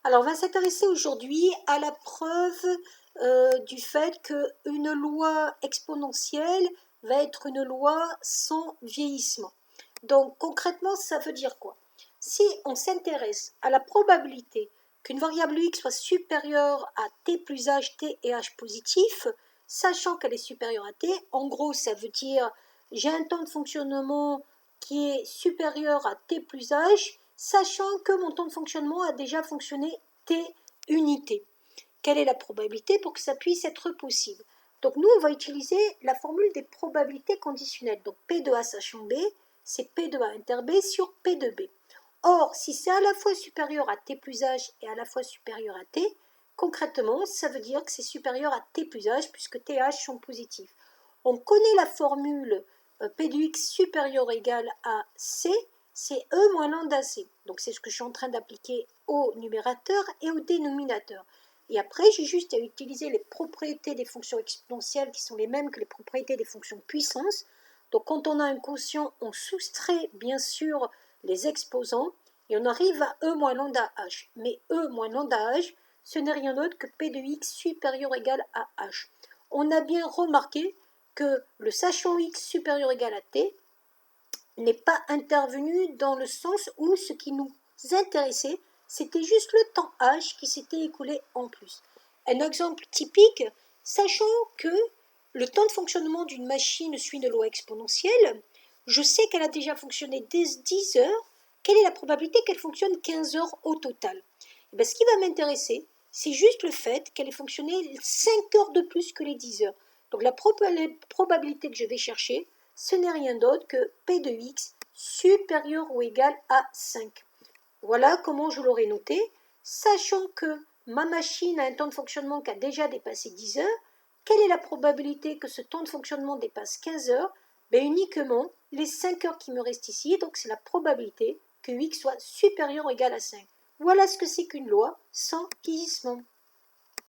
Alors, on va s'intéresser aujourd'hui à la preuve du fait qu'une loi exponentielle va être une loi sans vieillissement. Donc, concrètement, ça veut dire quoi? Si on s'intéresse à la probabilité qu'une variable x soit supérieure à t plus h, t et h positif, sachant qu'elle est supérieure à t, en gros, ça veut dire j'ai un temps de fonctionnement qui est supérieur à t plus h, sachant que mon temps de fonctionnement a déjà fonctionné t unités. Quelle est la probabilité pour que ça puisse être possible? Donc nous, on va utiliser la formule des probabilités conditionnelles. Donc P de A sachant B, c'est P de A inter B sur P de B. Or, si c'est à la fois supérieur à T plus H et à la fois supérieur à T, concrètement, ça veut dire que c'est supérieur à T plus H puisque T et H sont positifs. On connaît la formule P de X supérieur ou égal à C, c'est E moins lambda C. Donc c'est ce que je suis en train d'appliquer au numérateur et au dénominateur. Et après, j'ai juste à utiliser les propriétés des fonctions exponentielles qui sont les mêmes que les propriétés des fonctions puissance. Donc quand on a un quotient, on soustrait bien sûr les exposants et on arrive à E moins lambda H. Mais E moins lambda H, ce n'est rien d'autre que P de X supérieur ou égal à H. On a bien remarqué que le sachant X supérieur ou égal à T n'est pas intervenu dans le sens où ce qui nous intéressait, c'était juste le temps H qui s'était écoulé en plus. Un exemple typique, sachant que le temps de fonctionnement d'une machine suit une loi exponentielle, je sais qu'elle a déjà fonctionné 10 heures, quelle est la probabilité qu'elle fonctionne 15 heures au total? Et bien, ce qui va m'intéresser, c'est juste le fait qu'elle ait fonctionné 5 heures de plus que les 10 heures. Donc la probabilité que je vais chercher, ce n'est rien d'autre que P de X supérieur ou égal à 5. Voilà comment je l'aurais noté, sachant que ma machine a un temps de fonctionnement qui a déjà dépassé 10 heures. Quelle est la probabilité que ce temps de fonctionnement dépasse 15 heures? Uniquement les 5 heures qui me restent ici, donc c'est la probabilité que X soit supérieur ou égal à 5. Voilà ce que c'est qu'une loi sans vieillissement.